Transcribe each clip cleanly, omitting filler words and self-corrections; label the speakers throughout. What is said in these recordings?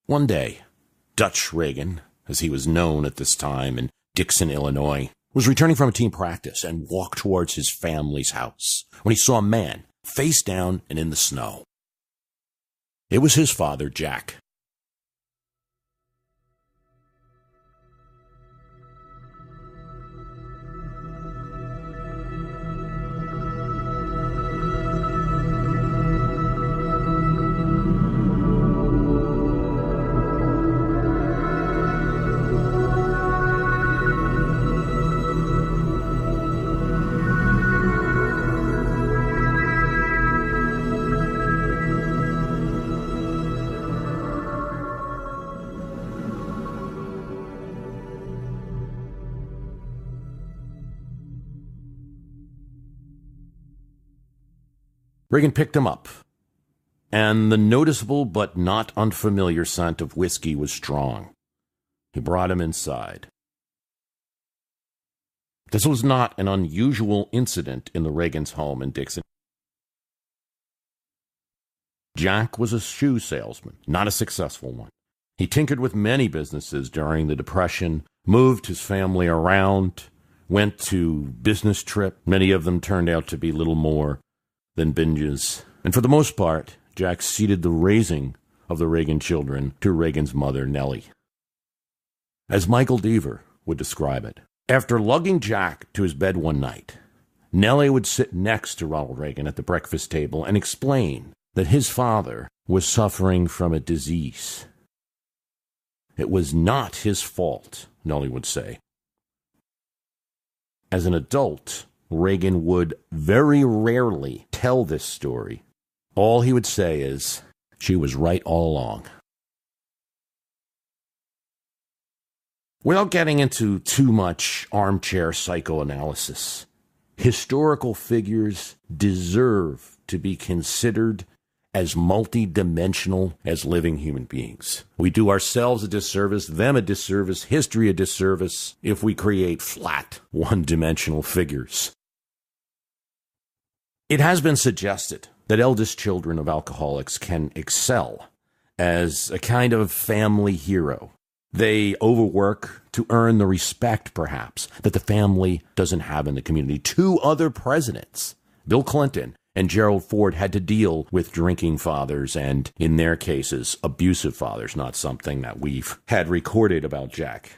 Speaker 1: One day, Dutch Reagan, as he was known at this time in Dixon, Illinois, was returning from a team practice and walked towards his family's house when he saw a man face down and in the snow. It was his father, Jack. Reagan picked him up, and the noticeable but not unfamiliar scent of whiskey was strong. He brought him inside. This was not an unusual incident in the Reagans' home in Dixon. Jack was a shoe salesman, not a successful one. He tinkered with many businesses during the Depression, moved his family around, went to business trips. Many of them turned out to be little more than binges. And for the most part, Jack ceded the raising of the Reagan children to Reagan's mother, Nellie. As Michael Deaver would describe it, after lugging Jack to his bed one night, Nellie would sit next to Ronald Reagan at the breakfast table and explain that his father was suffering from a disease. It was not his fault, Nellie would say. As an adult, Reagan would very rarely tell this story. All he would say is, she was right all along. Without getting into too much armchair psychoanalysis, historical figures deserve to be considered as multidimensional as living human beings. We do ourselves a disservice, them a disservice, history a disservice, if we create flat, one-dimensional figures. It has been suggested that eldest children of alcoholics can excel as a kind of family hero. They overwork to earn the respect, perhaps, that the family doesn't have in the community. Two other presidents, Bill Clinton and Gerald Ford, had to deal with drinking fathers and, in their cases, abusive fathers, not something that we've had recorded about Jack.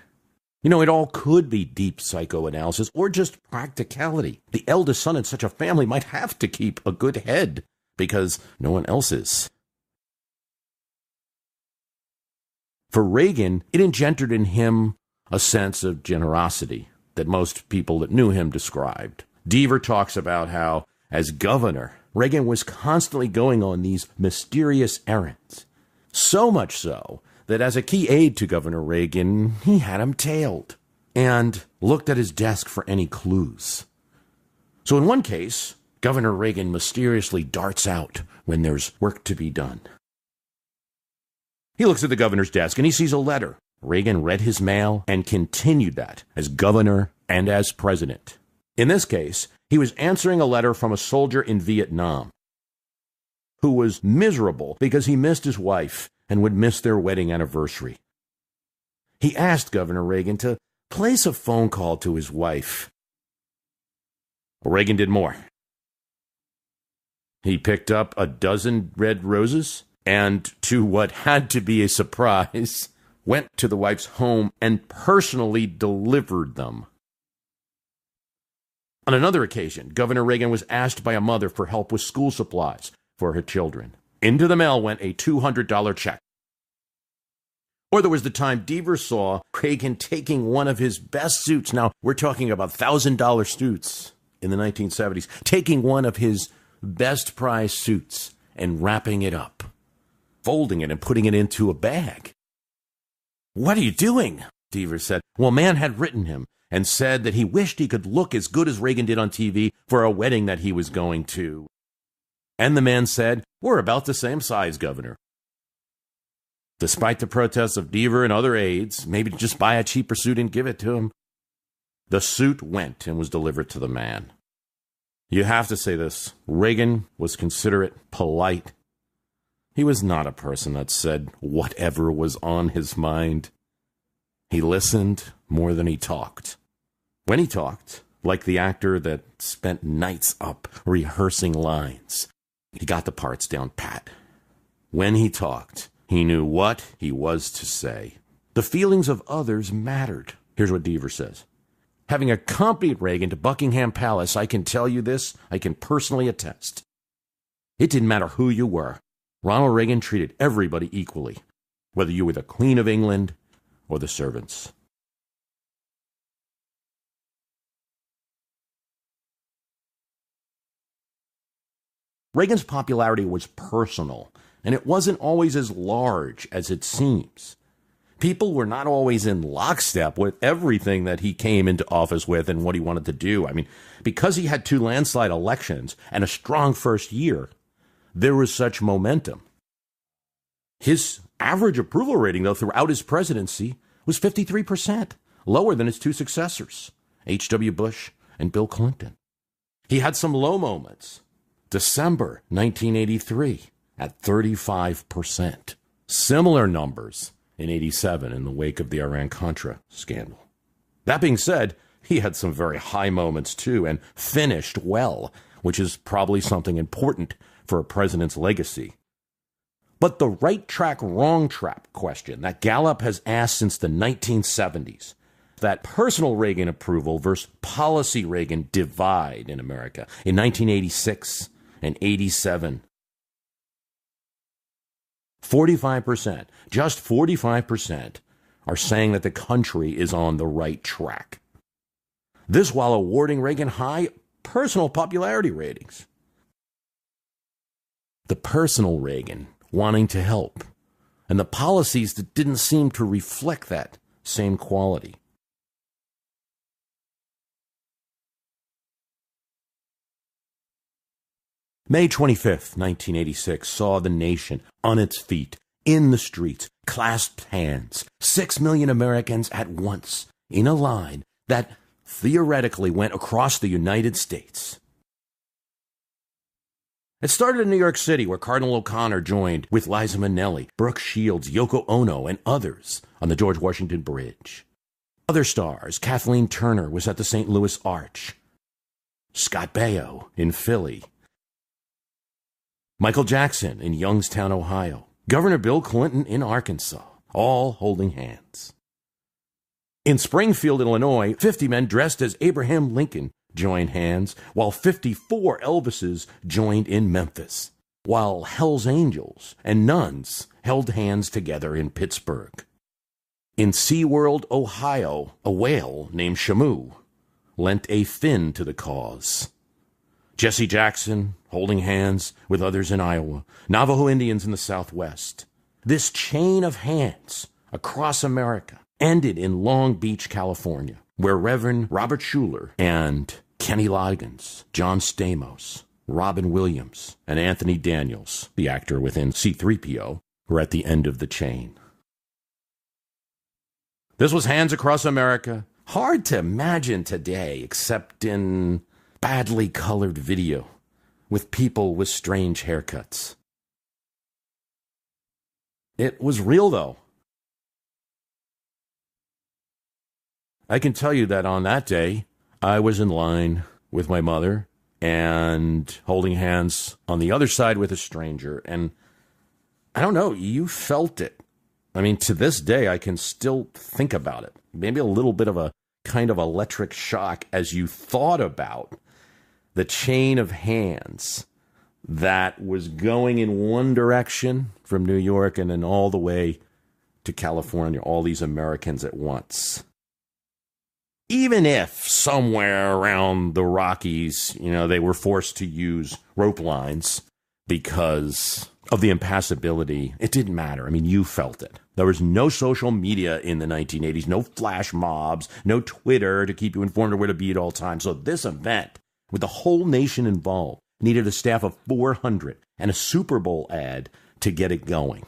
Speaker 1: You know, it all could be deep psychoanalysis or just practicality. The eldest son in such a family might have to keep a good head because no one else is. For Reagan, it engendered in him a sense of generosity that most people that knew him described. Deaver talks about how, as governor, Reagan was constantly going on these mysterious errands. So much so that as a key aide to Governor Reagan, he had him tailed and looked at his desk for any clues. So in one case, Governor Reagan mysteriously darts out when there's work to be done. He looks at the governor's desk and he sees a letter. Reagan read his mail and continued that as governor and as president. In this case, he was answering a letter from a soldier in Vietnam who was miserable because he missed his wife and would miss their wedding anniversary. He asked Governor Reagan to place a phone call to his wife. Reagan did more. He picked up a dozen red roses and, to what had to be a surprise, went to the wife's home and personally delivered them. On another occasion, Governor Reagan was asked by a mother for help with school supplies for her children. Into the mail went a $200 check. Or there was the time Deaver saw Reagan taking one of his best suits. Now, we're talking about $1,000 suits in the 1970s. Taking one of his best prize suits and wrapping it up, folding it and putting it into a bag. "What are you doing?" Deaver said. Well, man had written him and said that he wished he could look as good as Reagan did on TV for a wedding that he was going to. And the man said, "We're about the same size, Governor." Despite the protests of Deaver and other aides, maybe just buy a cheaper suit and give it to him. The suit went and was delivered to the man. You have to say this. Reagan was considerate, polite, He was not a person that said whatever was on his mind. He listened more than he talked. When he talked, like the actor that spent nights up rehearsing lines, he got the parts down pat. When he talked, he knew what he was to say. The feelings of others mattered. Here's what Deaver says. Having accompanied Reagan to Buckingham Palace, I can tell you this, I can personally attest. It didn't matter who you were. Ronald Reagan treated everybody equally, whether you were the Queen of England or the servants. Reagan's popularity was personal, and it wasn't always as large as it seems. People were not always in lockstep with everything that he came into office with and what he wanted to do. I mean, because he had 2 landslide elections and a strong first year, there was such momentum. His average approval rating, though, throughout his presidency was 53%, lower than his 2 successors, H.W. Bush and Bill Clinton. He had some low moments. December 1983 at 35%. Similar numbers in 87 in the wake of the Iran-Contra scandal. That being said, he had some very high moments too and finished well, which is probably something important for a president's legacy. But the right track, wrong track question that Gallup has asked since the 1970s, that personal Reagan approval versus policy Reagan divide in America in 1986 and 87. 45%, just 45%, are saying that the country is on the right track. This while awarding Reagan high personal popularity ratings. The personal Reagan wanting to help, and the policies that didn't seem to reflect that same quality. May 25th, 1986, saw the nation on its feet, in the streets, clasped hands, 6 million Americans at once, in a line that theoretically went across the United States. It started in New York City, where Cardinal O'Connor joined with Liza Minnelli, Brooke Shields, Yoko Ono, and others on the George Washington Bridge. Other stars, Kathleen Turner was at the St. Louis Arch, Scott Baio in Philly, Michael Jackson in Youngstown, Ohio, Governor Bill Clinton in Arkansas, all holding hands. In Springfield, Illinois, 50 men dressed as Abraham Lincoln joined hands, while 54 Elvises joined in Memphis, while Hell's Angels and nuns held hands together in Pittsburgh. In SeaWorld, Ohio, a whale named Shamu lent a fin to the cause. Jesse Jackson holding hands with others in Iowa, Navajo Indians in the Southwest. This chain of hands across America ended in Long Beach, California, where Reverend Robert Schuller and Kenny Loggins, John Stamos, Robin Williams, and Anthony Daniels, the actor within C-3PO, were at the end of the chain. This was Hands Across America. Hard to imagine today, except in badly colored video with people with strange haircuts. It was real, though. I can tell you that on that day, I was in line with my mother and holding hands on the other side with a stranger. And I don't know, you felt it. I mean, to this day, I can still think about it. Maybe a little bit of a kind of electric shock as you thought about the chain of hands that was going in one direction from New York and then all the way to California, all these Americans at once. Even if somewhere around the Rockies, they were forced to use rope lines because of the impassability, it didn't matter. I mean, you felt it. There was no social media in the 1980s, no flash mobs, no Twitter to keep you informed of where to be at all times. So this event, with the whole nation involved, needed a staff of 400 and a Super Bowl ad to get it going.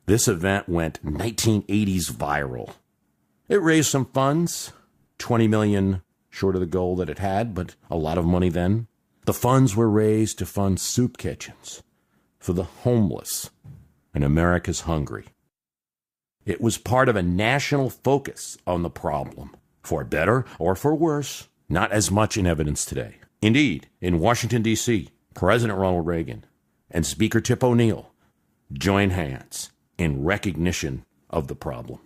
Speaker 1: This event went 1980s viral. It raised some funds, $20 million short of the goal that it had, but a lot of money then. The funds were raised to fund soup kitchens, for the homeless and America's hungry. It was part of a national focus on the problem, for better or for worse, not as much in evidence today. Indeed, in Washington, D.C., President Ronald Reagan and Speaker Tip O'Neill joined hands in recognition of the problem.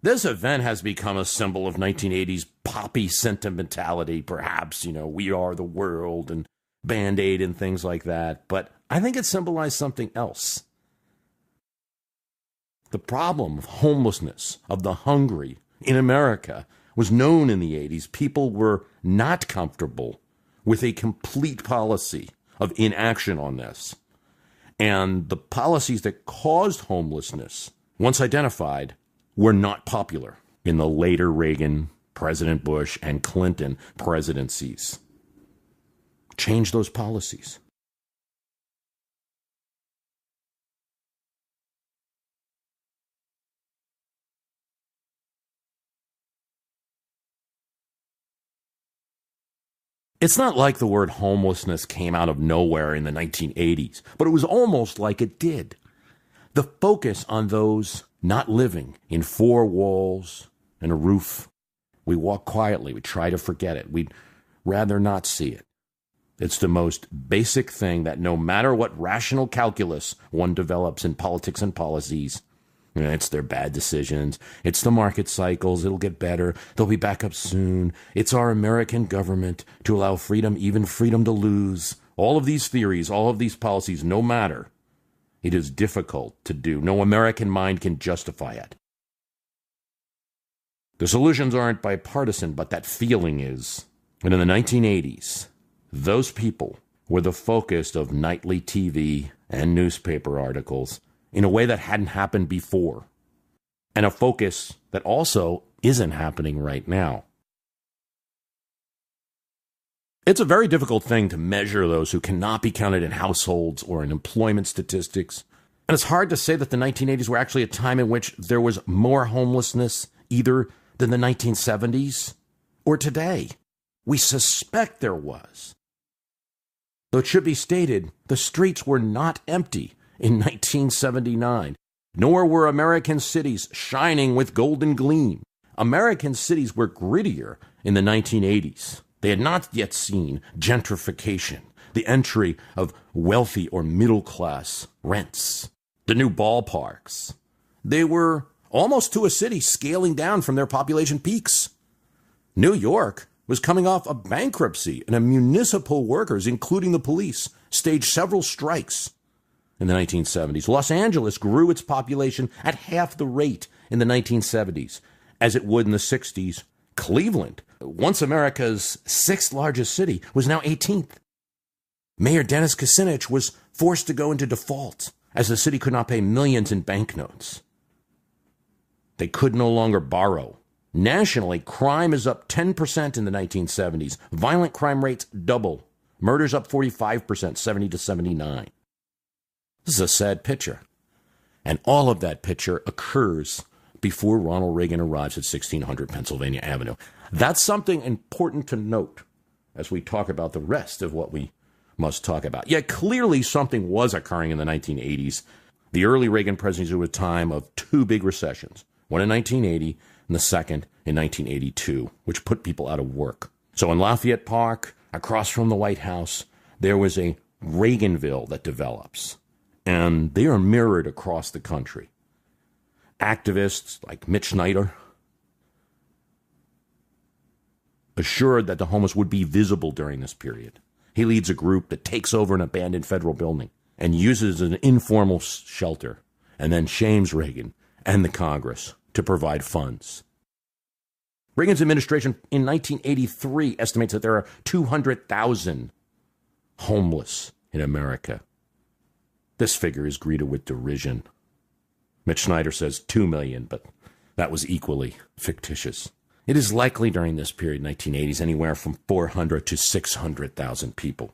Speaker 1: This event has become a symbol of 1980s poppy sentimentality, perhaps, we are the world and Band-Aid and things like that, but I think it symbolized something else. The problem of homelessness, of the hungry in America, was known in the 80s. People were not comfortable with a complete policy of inaction on this. And the policies that caused homelessness, once identified, were not popular in the later Reagan, President Bush, and Clinton presidencies. Change those policies. It's not like the word homelessness came out of nowhere in the 1980s, but it was almost like it did. The focus on those not living in four walls and a roof. We walk quietly. We try to forget it. We'd rather not see it. It's the most basic thing that no matter what rational calculus one develops in politics and policies, it's their bad decisions. It's the market cycles. It'll get better. They'll be back up soon. It's our American government to allow freedom, even freedom to lose. All of these theories, all of these policies, no matter, it is difficult to do. No American mind can justify it. The solutions aren't bipartisan, but that feeling is. And in the 1980s, those people were the focus of nightly TV and newspaper articles in a way that hadn't happened before, and a focus that also isn't happening right now. It's a very difficult thing to measure those who cannot be counted in households or in employment statistics, and it's hard to say that the 1980s were actually a time in which there was more homelessness either than the 1970s or today. We suspect there was. Though it should be stated, the streets were not empty in 1979, nor were American cities shining with golden gleam. American cities were grittier in the 1980s. They had not yet seen gentrification, the entry of wealthy or middle-class rents, the new ballparks. They were almost to a city scaling down from their population peaks. New York was coming off a bankruptcy, and municipal workers, including the police, staged several strikes in the 1970s. Los Angeles grew its population at half the rate in the 1970s as it would in the 60s. Cleveland, once America's sixth largest city, was now 18th. Mayor Dennis Kucinich was forced to go into default as the city could not pay millions in banknotes. They could no longer borrow. Nationally, crime is up 10% in the 1970s. Violent crime rates double. Murders up 45%, 70 to 79. This is a sad picture. And all of that picture occurs before Ronald Reagan arrives at 1600 Pennsylvania Avenue. That's something important to note as we talk about the rest of what we must talk about. Yet clearly something was occurring in the 1980s. The early Reagan presidency was a time of two big recessions, one in 1980 and the second in 1982, which put people out of work. So in Lafayette Park, across from the White House, there was a Reaganville that develops. And they are mirrored across the country. Activists like Mitch Snyder assured that the homeless would be visible during this period. He leads a group that takes over an abandoned federal building and uses an informal shelter, and then shames Reagan and the Congress to provide funds. Reagan's administration in 1983 estimates that there are 200,000 homeless in America. This figure is greeted with derision. Mitch Snyder says 2 million, but that was equally fictitious. It is likely during this period, 1980s, anywhere from 400 to 600,000 people.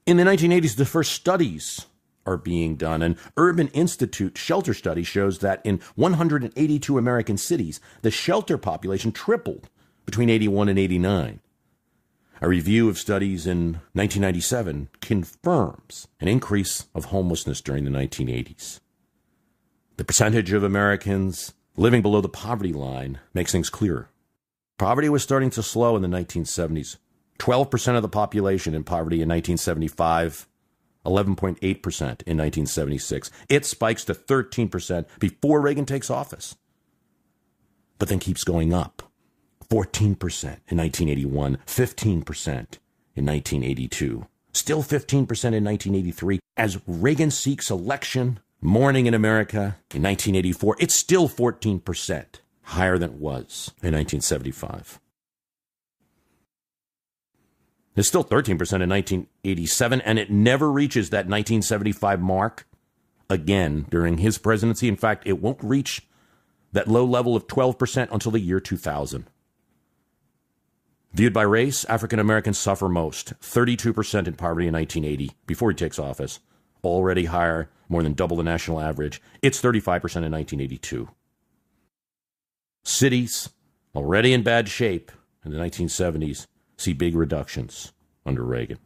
Speaker 1: In the 1980s, the first studies are being done. An Urban Institute shelter study shows that in 182 American cities, the shelter population tripled between 81 and 89. A review of studies in 1997 confirms an increase of homelessness during the 1980s. The percentage of Americans living below the poverty line makes things clearer. Poverty was starting to slow in the 1970s. 12% of the population in poverty in 1975, 11.8% in 1976. It spikes to 13% before Reagan takes office, but then keeps going up. 14% in 1981, 15% in 1982, still 15% in 1983. As Reagan seeks election, Morning in America in 1984, it's still 14% higher than it was in 1975. It's still 13% in 1987, and it never reaches that 1975 mark again during his presidency. In fact, it won't reach that low level of 12% until the year 2000. Viewed by race, African Americans suffer most. 32% in poverty in 1980, before he takes office. Already higher, more than double the national average. It's 35% in 1982. Cities, already in bad shape in the 1970s, see big reductions under Reagan.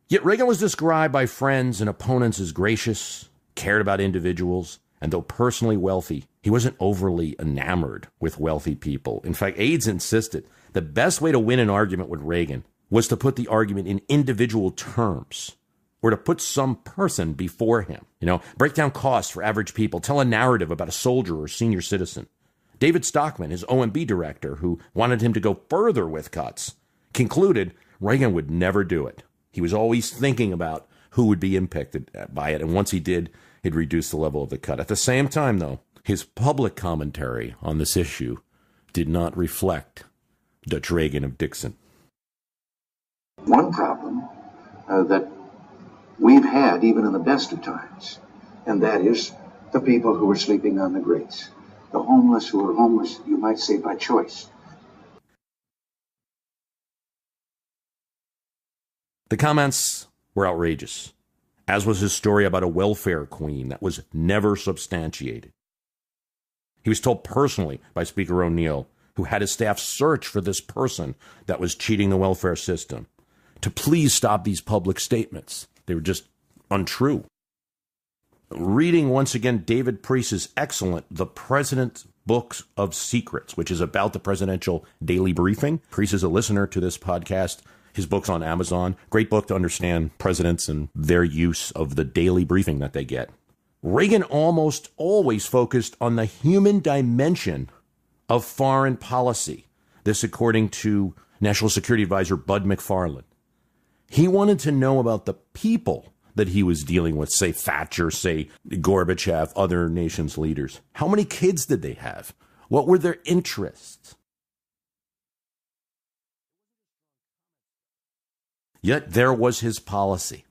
Speaker 1: Yet Reagan was described by friends and opponents as gracious, cared about individuals, and though personally wealthy, he wasn't overly enamored with wealthy people. In fact, aides insisted the best way to win an argument with Reagan was to put the argument in individual terms, or to put some person before him. Break down costs for average people, tell a narrative about a soldier or senior citizen. David Stockman, his OMB director, who wanted him to go further with cuts, concluded Reagan would never do it. He was always thinking about who would be impacted by it, and once he did, he'd reduce the level of the cut. At the same time, though, his public commentary on this issue did not reflect Dutch Reagan of Dixon.
Speaker 2: One problem that we've had even in the best of times, and that is the people who are sleeping on the grates. The homeless who are homeless, you might say, by choice.
Speaker 1: The comments were outrageous, as was his story about a welfare queen that was never substantiated. He was told personally by Speaker O'Neill, who had his staff search for this person that was cheating the welfare system, to please stop these public statements. They were just untrue. Reading once again David Priest's excellent The President's Books of Secrets, which is about the presidential daily briefing. Priest is a listener to this podcast. His book's on Amazon. Great book to understand presidents and their use of the daily briefing that they get. Reagan almost always focused on the human dimension of foreign policy. This according to National Security Advisor Bud McFarlane. He wanted to know about the people that he was dealing with, say Thatcher, say Gorbachev, other nations' leaders. How many kids did they have? What were their interests? Yet there was his policy.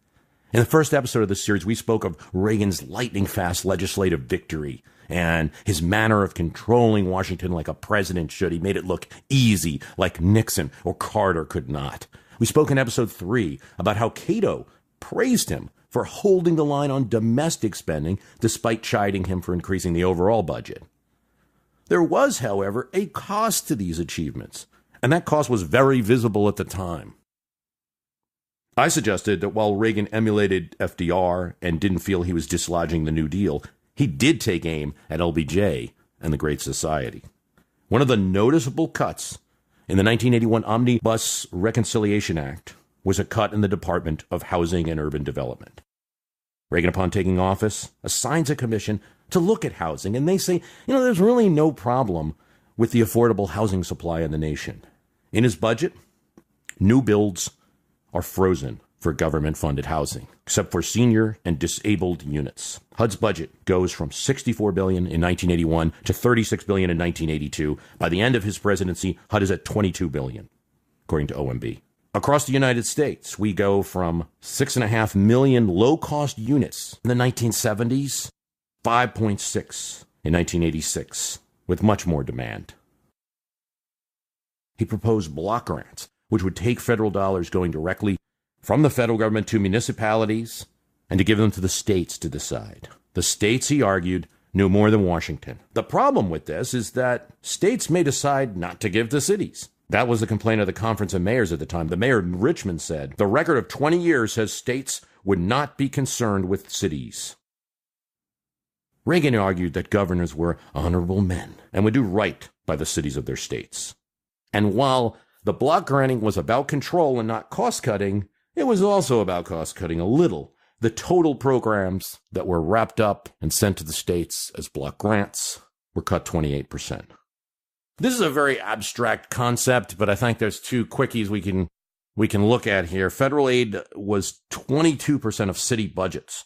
Speaker 1: In the first episode of this series, we spoke of Reagan's lightning-fast legislative victory and his manner of controlling Washington like a president should. He made it look easy, like Nixon or Carter could not. We spoke in episode 3 about how Cato praised him for holding the line on domestic spending despite chiding him for increasing the overall budget. There was, however, a cost to these achievements, and that cost was very visible at the time. I suggested that while Reagan emulated FDR and didn't feel he was dislodging the New Deal, he did take aim at LBJ and the Great Society. One of the noticeable cuts in the 1981 Omnibus Reconciliation Act was a cut in the Department of Housing and Urban Development. Reagan, upon taking office, assigns a commission to look at housing, and they say, there's really no problem with the affordable housing supply in the nation. In his budget, new builds are frozen for government-funded housing, except for senior and disabled units. HUD's budget goes from $64 billion in 1981 to $36 billion in 1982. By the end of his presidency, HUD is at $22 billion, according to OMB. Across the United States, we go from 6.5 million low-cost units in the 1970s, 5.6 in 1986, with much more demand. He proposed block grants, which would take federal dollars going directly from the federal government to municipalities and to give them to the states to decide. The states, he argued, knew more than Washington. The problem with this is that states may decide not to give to cities. That was the complaint of the Conference of Mayors at the time. The mayor in Richmond said, the record of 20 years says states would not be concerned with cities. Reagan argued that governors were honorable men and would do right by the cities of their states. And while the block granting was about control and not cost-cutting, it was also about cost-cutting a little. The total programs that were wrapped up and sent to the states as block grants were cut 28%. This is a very abstract concept, but I think there's two quickies we can look at here. Federal aid was 22% of city budgets.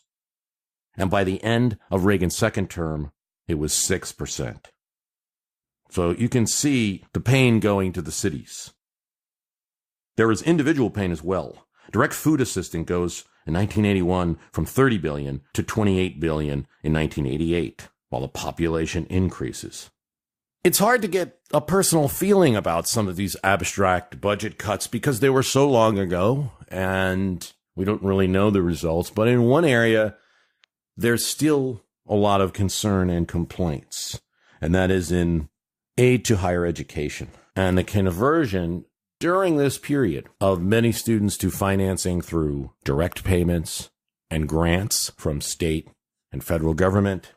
Speaker 1: And by the end of Reagan's second term, it was 6%. So you can see the pain going to the cities. There is individual pain as well. Direct food assistance goes in 1981 from $30 billion to $28 billion in 1988, while the population increases. It's hard to get a personal feeling about some of these abstract budget cuts because they were so long ago and we don't really know the results. But in one area, there's still a lot of concern and complaints, and that is in aid to higher education and the conversion during this period of many students to financing through direct payments and grants from state and federal government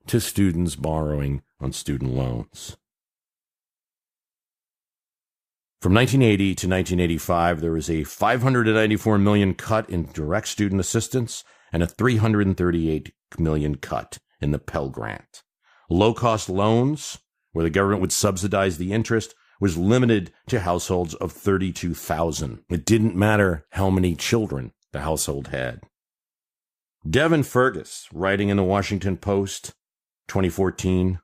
Speaker 1: to students borrowing on student loans. From 1980 to 1985, there was a $594 million cut in direct student assistance and a $338 million cut in the Pell Grant. Low-cost loans, where the government would subsidize the interest, was limited to households of 32,000. It didn't matter how many children the household had. Devin Fergus, writing in the Washington Post, 2014,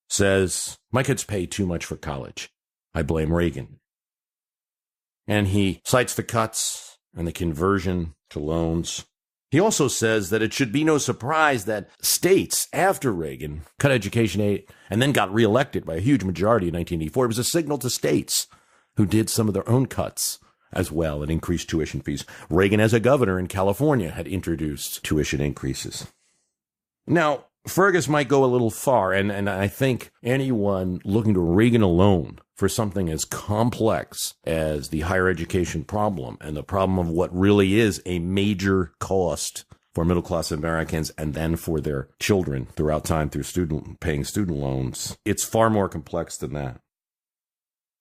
Speaker 1: says, "My kids pay too much for college. I blame Reagan." And he cites the cuts and the conversion to loans. He also says that it should be no surprise that states after Reagan cut education aid and then got reelected by a huge majority in 1984. It was a signal to states who did some of their own cuts as well and increased tuition fees. Reagan, as a governor in California, had introduced tuition increases. Now, Fergus might go a little far, and I think anyone looking to Reagan alone for something as complex as the higher education problem and the problem of what really is a major cost for middle-class Americans and then for their children throughout time through paying student loans, it's far more complex than that.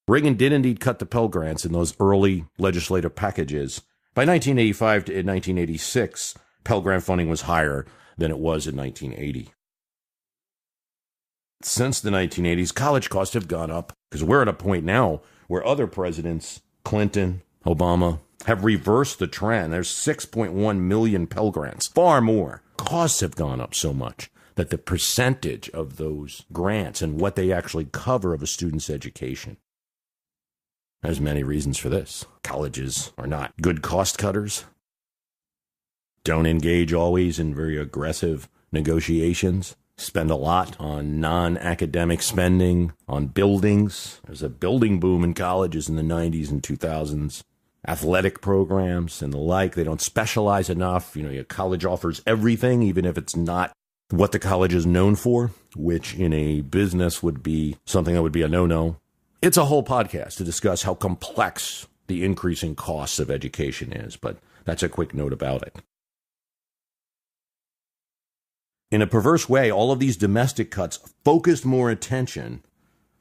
Speaker 1: Reagan did indeed cut the Pell Grants in those early legislative packages. By 1985 to 1986, Pell Grant funding was higher than it was in 1980. Since the 1980s, college costs have gone up because we're at a point now where other presidents, Clinton, Obama, have reversed the trend. There's 6.1 million Pell Grants, far more. Costs have gone up so much that the percentage of those grants and what they actually cover of a student's education. There's many reasons for this. Colleges are not good cost cutters. Don't engage always in very aggressive negotiations. Spend a lot on non-academic spending, on buildings. There's a building boom in colleges in the 90s and 2000s. Athletic programs and the like. They don't specialize enough. Your college offers everything, even if it's not what the college is known for, which in a business would be something that would be a no-no. It's a whole podcast to discuss how complex the increasing costs of education is, but that's a quick note about it. In a perverse way, all of these domestic cuts focused more attention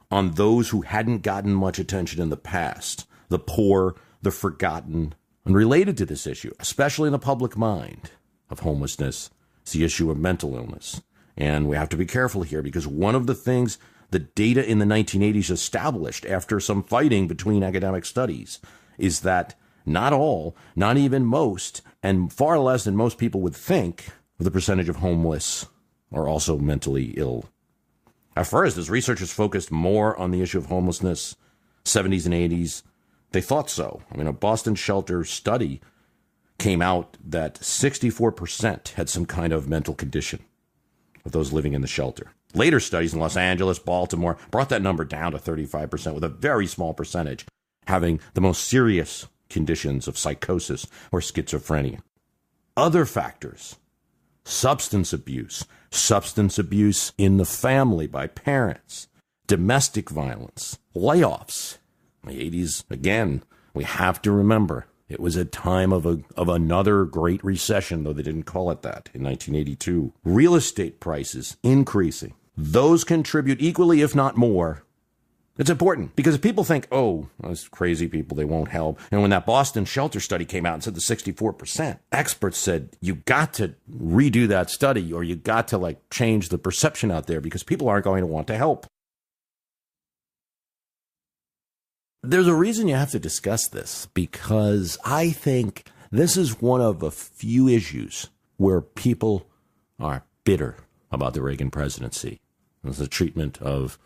Speaker 1: on those who hadn't gotten much attention in the past, the poor, the forgotten. And related to this issue, especially in the public mind of homelessness, is the issue of mental illness. And we have to be careful here because one of the things the data in the 1980s established after some fighting between academic studies is that not all, not even most, and far less than most people would think, the percentage of homeless are also mentally ill. At first, as researchers focused more on the issue of homelessness, 70s and 80s, they thought so. A Boston shelter study came out that 64% had some kind of mental condition of those living in the shelter. Later studies in Los Angeles, Baltimore, brought that number down to 35%, with a very small percentage having the most serious conditions of psychosis or schizophrenia. Other factors: substance abuse in the family by parents, domestic violence, layoffs, The 80s, again, we have to remember, it was a time of another Great Recession, though they didn't call it that, in 1982. Real estate prices increasing. Those contribute equally, if not more. It's important because if people think, oh, those crazy people, they won't help. And when that Boston shelter study came out and said the 64%, experts said, you got to redo that study, or you got to change the perception out there because people aren't going to want to help. There's a reason you have to discuss this, because I think this is one of a few issues where people are bitter about the Reagan presidency. It's the treatment of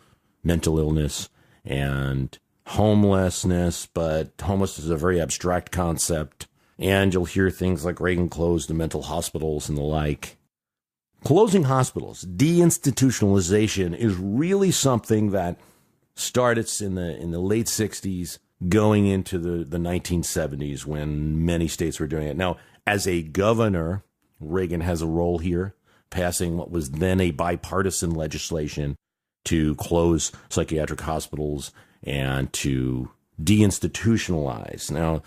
Speaker 1: mental illness and homelessness, but homelessness is a very abstract concept, and you'll hear things like Reagan closed the mental hospitals and the like. Closing hospitals, deinstitutionalization, is really something that started in the late 60s, going into the 1970s, when many states were doing it. Now, as a governor, Reagan has a role here, passing what was then a bipartisan legislation to close psychiatric hospitals and to deinstitutionalize. Now,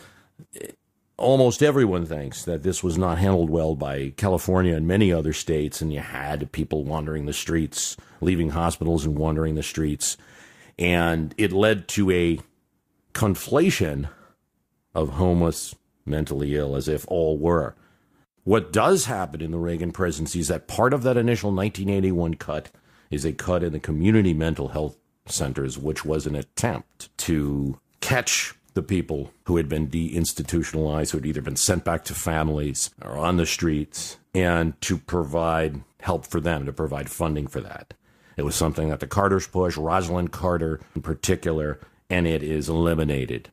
Speaker 1: almost everyone thinks that this was not handled well by California and many other states, and you had people wandering the streets, leaving hospitals and wandering the streets, and it led to a conflation of homeless, mentally ill, as if all were. What does happen in the Reagan presidency is that part of that initial 1981 cut is a cut in the community mental health centers, which was an attempt to catch the people who had been deinstitutionalized, who had either been sent back to families or on the streets, and to provide help for them, to provide funding for that. It was something that the Carters pushed, Rosalind Carter in particular, and it is eliminated.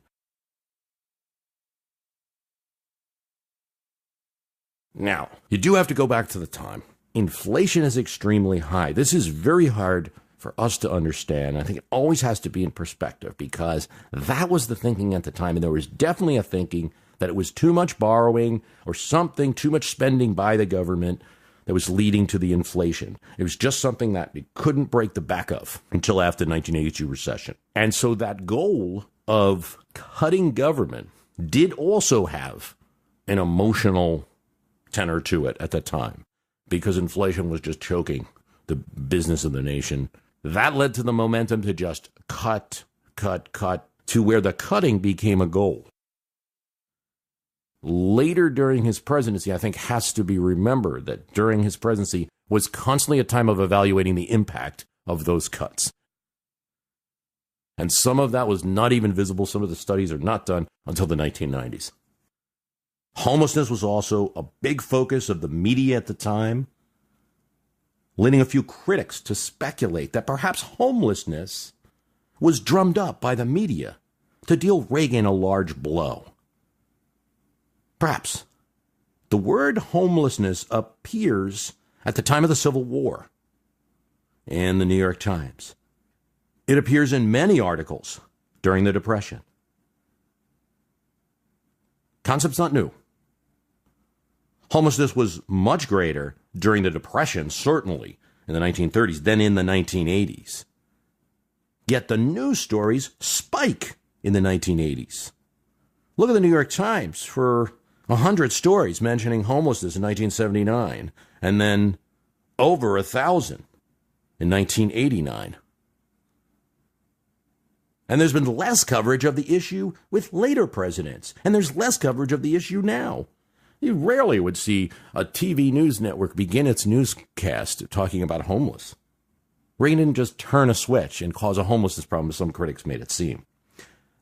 Speaker 1: Now, you do have to go back to the time. Inflation is extremely high. This is very hard for us to understand. I think it always has to be in perspective, because that was the thinking at the time. And there was definitely a thinking that it was too much borrowing or something, too much spending by the government that was leading to the inflation. It was just something that it couldn't break the back of until after the 1982 recession. And so that goal of cutting government did also have an emotional tenor to it at the time, because inflation was just choking the business of the nation. That led to the momentum to just cut, to where the cutting became a goal. Later during his presidency, I think has to be remembered that during his presidency was constantly a time of evaluating the impact of those cuts. And some of that was not even visible. Some of the studies are not done until the 1990s. Homelessness was also a big focus of the media at the time, leading a few critics to speculate that perhaps homelessness was drummed up by the media to deal Reagan a large blow. Perhaps. The word homelessness appears at the time of the Civil War in the New York Times. It appears in many articles during the Depression. Concept's not new. Homelessness was much greater during the Depression, certainly in the 1930s, than in the 1980s. Yet the news stories spike in the 1980s. Look at the New York Times for 100 stories mentioning homelessness in 1979, and then over 1,000 in 1989. And there's been less coverage of the issue with later presidents, and there's less coverage of the issue now. You rarely would see a TV news network begin its newscast talking about homeless. Reagan didn't just turn a switch and cause a homelessness problem, as some critics made it seem.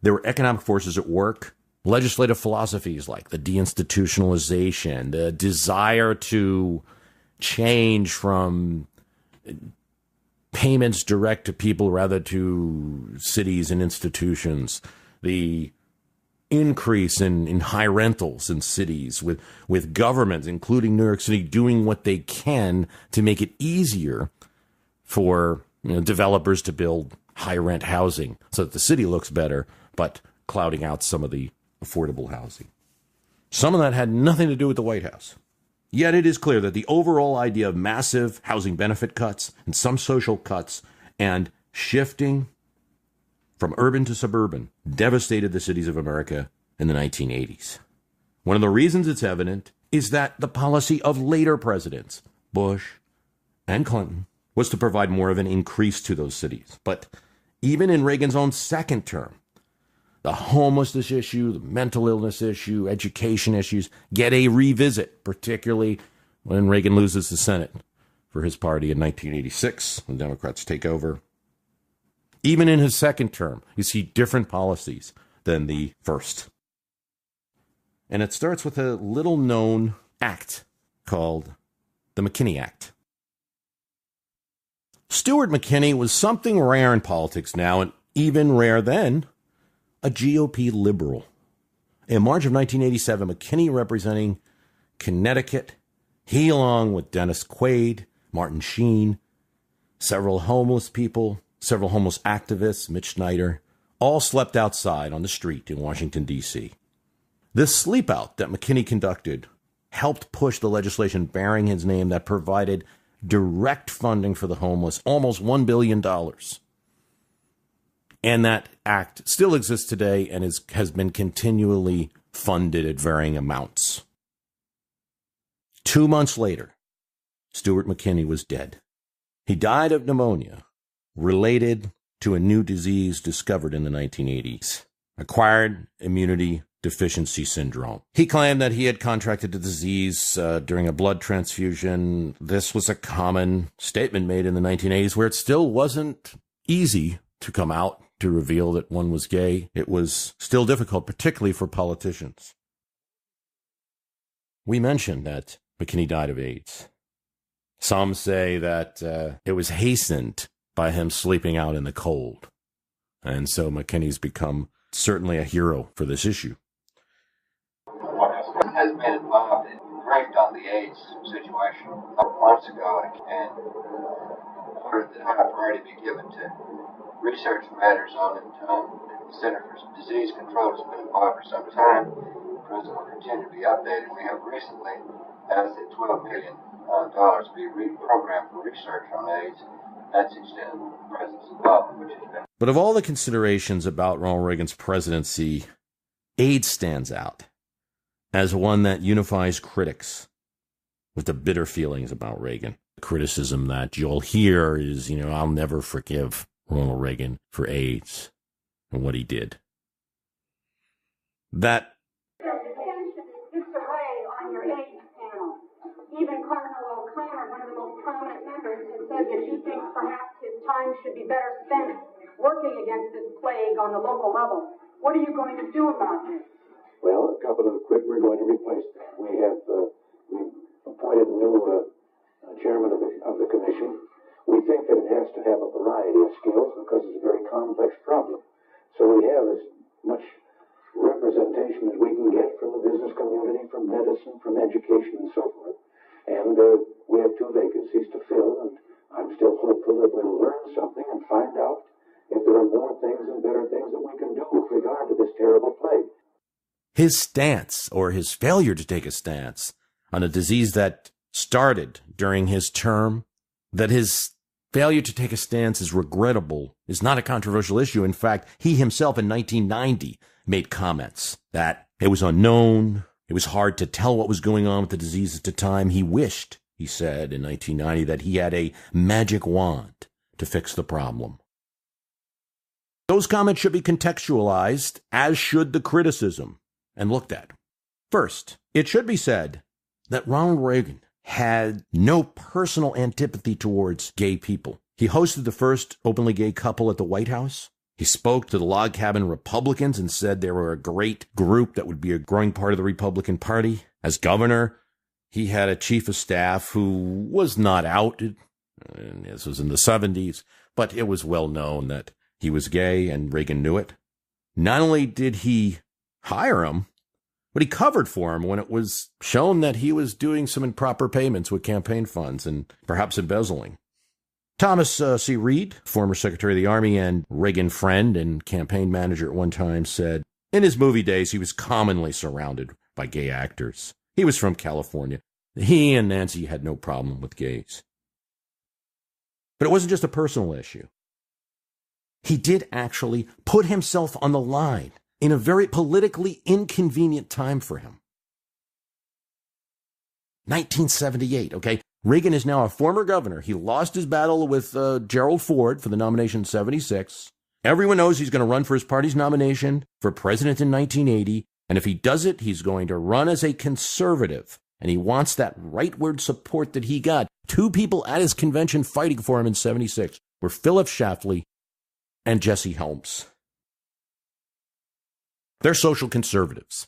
Speaker 1: There were economic forces at work, legislative philosophies like the deinstitutionalization, the desire to change from payments direct to people rather to cities and institutions, the increase in high rentals in cities, with governments, including New York City, doing what they can to make it easier for developers to build high rent housing so that the city looks better, but clouding out some of the affordable housing. Some of that had nothing to do with the White House. Yet it is clear that the overall idea of massive housing benefit cuts and some social cuts and shifting from urban to suburban, devastated the cities of America in the 1980s. One of the reasons it's evident is that the policy of later presidents, Bush and Clinton, was to provide more of an increase to those cities. But even in Reagan's own second term, the homelessness issue, the mental illness issue, education issues get a revisit, particularly when Reagan loses the Senate for his party in 1986, when Democrats take over. Even in his second term, you see different policies than the first. And it starts with a little-known act called the McKinney Act. Stuart McKinney was something rare in politics now, and even rare then, a GOP liberal. In March of 1987, McKinney, representing Connecticut, he, along with Dennis Quaid, Martin Sheen, several homeless people, several homeless activists, Mitch Snyder, all slept outside on the street in Washington, D.C. This sleepout that McKinney conducted helped push the legislation bearing his name that provided direct funding for the homeless, almost $1 billion. And that act still exists today and has been continually funded at varying amounts. 2 months later, Stuart McKinney was dead. He died of pneumonia, related to a new disease discovered in the 1980s, acquired immunity deficiency syndrome. He claimed that he had contracted the disease during a blood transfusion. This was a common statement made in the 1980s, where it still wasn't easy to come out to reveal that one was gay. It was still difficult, particularly for politicians. We mentioned that McKinney died of AIDS. Some say that it was hastened by him sleeping out in the cold. And so McKinney's become certainly a hero for this issue.
Speaker 3: Has been involved and briefed on the AIDS situation a couple months ago and ordered that high priority be given to research matters on it. The Center for Disease Control has been involved for some time. The president will continue to be updated. We have recently asked that $12 million be reprogrammed for research on AIDS. That's the extent of the president's involvement, which has been.
Speaker 1: But of all the considerations about Ronald Reagan's presidency, AIDS stands out as one that unifies critics with the bitter feelings about Reagan. The criticism that you'll hear is, I'll never forgive Ronald Reagan for AIDS and what he did. That
Speaker 4: disarray on your AIDS panel. Even Cardinal O'Connor, one of the most prominent members, has said that he thinks perhaps his time should be better spent working against this plague on the local level. What are you going to do about this?
Speaker 2: Well, a couple of quick, we're going to replace that. We appointed a new chairman of the commission. We think that it has to have a variety of skills because it's a very complex problem. So we have as much representation as we can get from the business community, from medicine, from education, and so forth. And we have 2 vacancies to fill, and I'm still hopeful that we'll learn something and find out if there are more things and better things that we can do with regard to this terrible plague.
Speaker 1: his stance, or his failure to take a stance, on a disease that started during his term, that his failure to take a stance is regrettable, is not a controversial issue. In fact, he himself in 1990 made comments that it was unknown, it was hard to tell what was going on with the disease at the time. He wished, he said in 1990, that he had a magic wand to fix the problem. Those comments should be contextualized, as should the criticism, and looked at. First, it should be said that Ronald Reagan had no personal antipathy towards gay people. He hosted the first openly gay couple at the White House. He spoke to the log cabin Republicans and said they were a great group that would be a growing part of the Republican Party. As governor, he had a chief of staff who was not outed, and this was in the 70s, but it was well known that he was gay, and Reagan knew it. Not only did he hire him, but he covered for him when it was shown that he was doing some improper payments with campaign funds and perhaps embezzling. Thomas C. Reed, former Secretary of the Army and Reagan friend and campaign manager at one time, said, in his movie days, he was commonly surrounded by gay actors. He was from California. He and Nancy had no problem with gays. But it wasn't just a personal issue. he did actually put himself on the line in a very politically inconvenient time for him. 1978, okay? Reagan is now a former governor. He lost his battle with Gerald Ford for the nomination in 76. Everyone knows he's going to run for his party's nomination for president in 1980. And if he does it, he's going to run as a conservative. And he wants that rightward support that he got. Two people at his convention fighting for him in 76 were Philip Schlafly and Jesse Helms. They're social conservatives.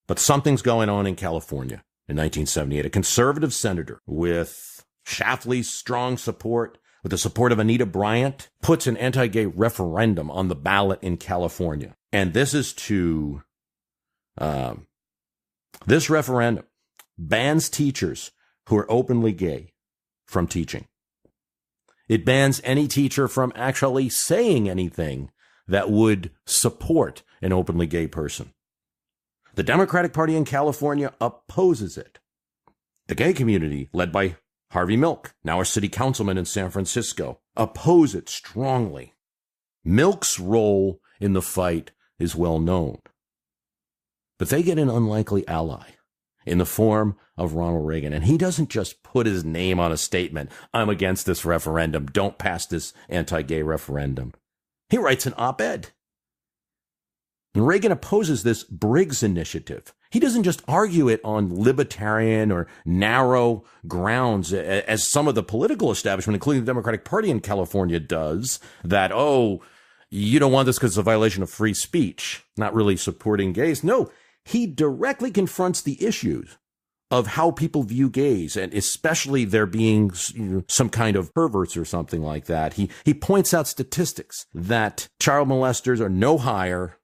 Speaker 1: But something's going on in California in 1978. A conservative senator with Schlafly's strong support, with the support of Anita Bryant, puts an anti-gay referendum on the ballot in California. And this is to... this referendum bans teachers who are openly gay from teaching. It bans any teacher from actually saying anything that would support an openly gay person. The Democratic Party in California opposes it. The gay community, led by Harvey Milk, now a city councilman in San Francisco, oppose it strongly. Milk's role in the fight is well known. But they get an unlikely ally in the form of Ronald Reagan. And he doesn't just put his name on a statement, I'm against this referendum, don't pass this anti-gay referendum. He writes an op-ed. And Reagan opposes this Briggs initiative. He doesn't just argue it on libertarian or narrow grounds, as some of the political establishment, including the Democratic Party in California, does, that, oh, you don't want this because it's a violation of free speech, not really supporting gays. No, he directly confronts the issues of how people view gays, and especially there being some kind of perverts or something like that. He points out statistics that child molesters are no higher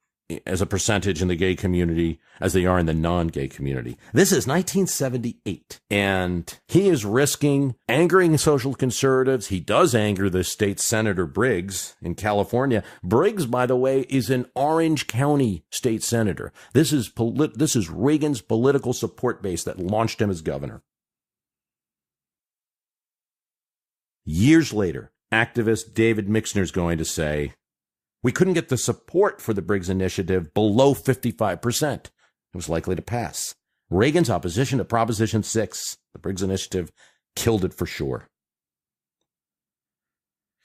Speaker 1: as a percentage in the gay community as they are in the non-gay community. This is 1978, and he is risking angering social conservatives. He does anger the state senator Briggs in California. Briggs, by the way, is an Orange County state senator. This is Reagan's political support base that launched him as governor. Years later, activist David Mixner is going to say, we couldn't get the support for the Briggs Initiative below 55%. It was likely to pass. Reagan's opposition to Proposition 6, the Briggs Initiative, killed it for sure.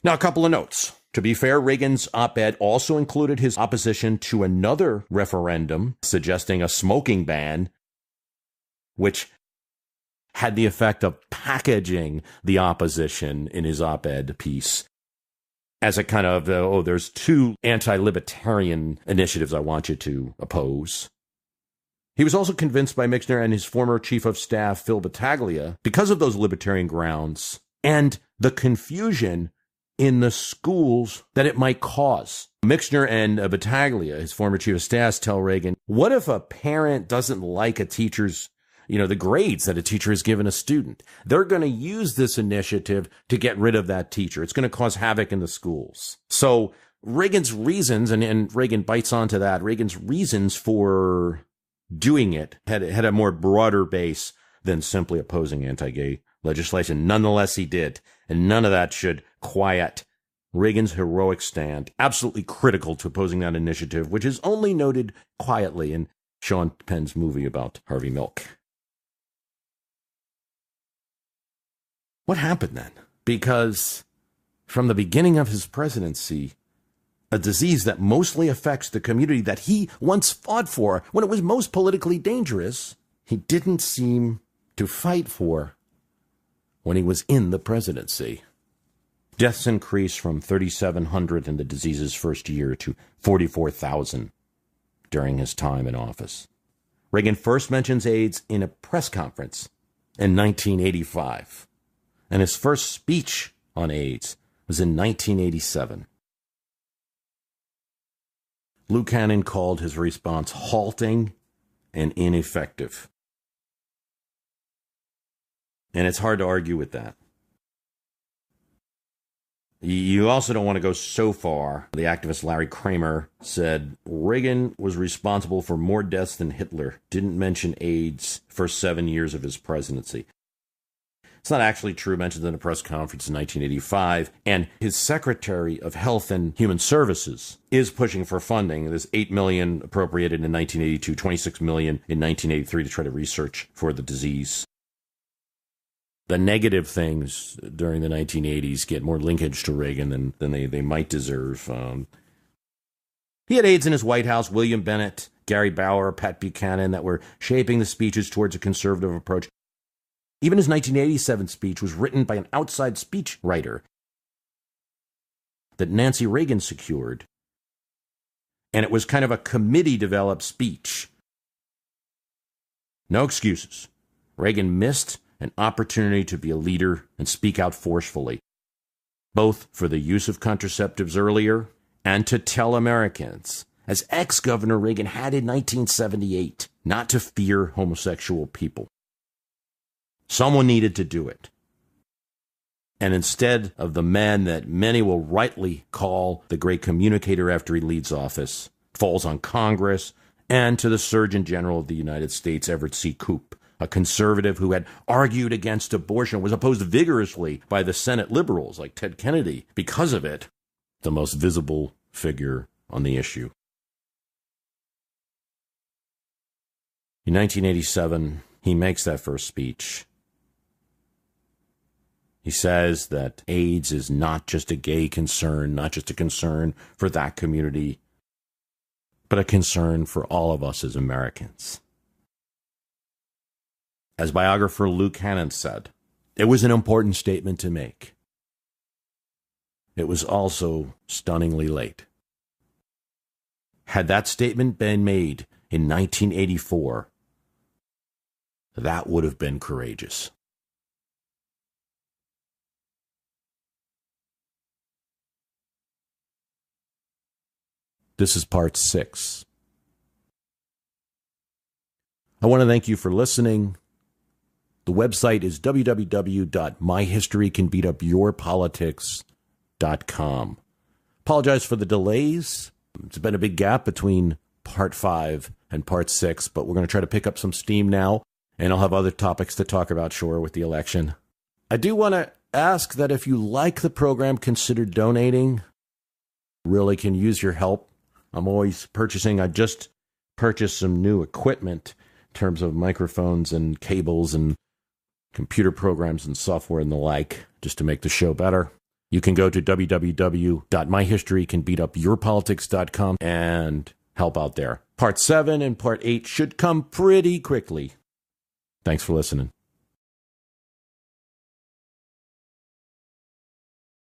Speaker 1: Now, a couple of notes. To be fair, Reagan's op-ed also included his opposition to another referendum suggesting a smoking ban, which had the effect of packaging the opposition in his op-ed piece as a kind of, there's two anti-libertarian initiatives I want you to oppose. He was also convinced by Mixner and his former chief of staff, Phil Battaglia, because of those libertarian grounds and the confusion in the schools that it might cause. Mixner and Battaglia, his former chief of staff, tell Reagan, what if a parent doesn't like a teacher's the grades that a teacher has given a student? They're going to use this initiative to get rid of that teacher. It's going to cause havoc in the schools. So Reagan's reasons, and Reagan bites onto that, Reagan's reasons for doing it had a more broader base than simply opposing anti-gay legislation. Nonetheless, he did. And none of that should quiet Reagan's heroic stand, absolutely critical to opposing that initiative, which is only noted quietly in Sean Penn's movie about Harvey Milk. What happened then? Because from the beginning of his presidency, a disease that mostly affects the community that he once fought for when it was most politically dangerous, he didn't seem to fight for when he was in the presidency. Deaths increased from 3,700 in the disease's first year to 44,000 during his time in office. Reagan first mentions AIDS in a press conference in 1985. And his first speech on AIDS was in 1987. Lou Cannon called his response halting and ineffective. And it's hard to argue with that. You also don't want to go so far. The activist Larry Kramer said Reagan was responsible for more deaths than Hitler, didn't mention AIDS for 7 years of his presidency. It's not actually true, mentioned in a press conference in 1985. And his Secretary of Health and Human Services is pushing for funding. There's $8 million appropriated in 1982, $26 million in 1983 to try to research for the disease. The negative things during the 1980s get more linkage to Reagan than they might deserve. He had aides in his White House, William Bennett, Gary Bauer, Pat Buchanan, that were shaping the speeches towards a conservative approach. Even his 1987 speech was written by an outside speech writer that Nancy Reagan secured. And it was kind of a committee-developed speech. No excuses. Reagan missed an opportunity to be a leader and speak out forcefully, both for the use of contraceptives earlier and to tell Americans, as ex-Governor Reagan had in 1978, not to fear homosexual people. Someone needed to do it. And instead of the man that many will rightly call the great communicator after he leaves office, falls on Congress and to the Surgeon General of the United States, Everett C. Koop, a conservative who had argued against abortion, was opposed vigorously by the Senate liberals like Ted Kennedy. Because of it, the most visible figure on the issue. In 1987, he makes that first speech. He says that AIDS is not just a gay concern, not just a concern for that community, but a concern for all of us as Americans. As biographer Luke Hannon said, it was an important statement to make. It was also stunningly late. Had that statement been made in 1984, that would have been courageous. This is part 6. I want to thank you for listening. The website is www.myhistorycanbeatupyourpolitics.com. Apologize for the delays. It's been a big gap between part 5 and part 6, but we're going to try to pick up some steam now, and I'll have other topics to talk about, sure, with the election. I do want to ask that if you like the program, consider donating. Really can use your help. I'm always purchasing. I just purchased some new equipment in terms of microphones and cables and computer programs and software and the like, just to make the show better. You can go to www.myhistorycanbeatupyourpolitics.com and help out there. Part 7 and Part 8 should come pretty quickly. Thanks for listening.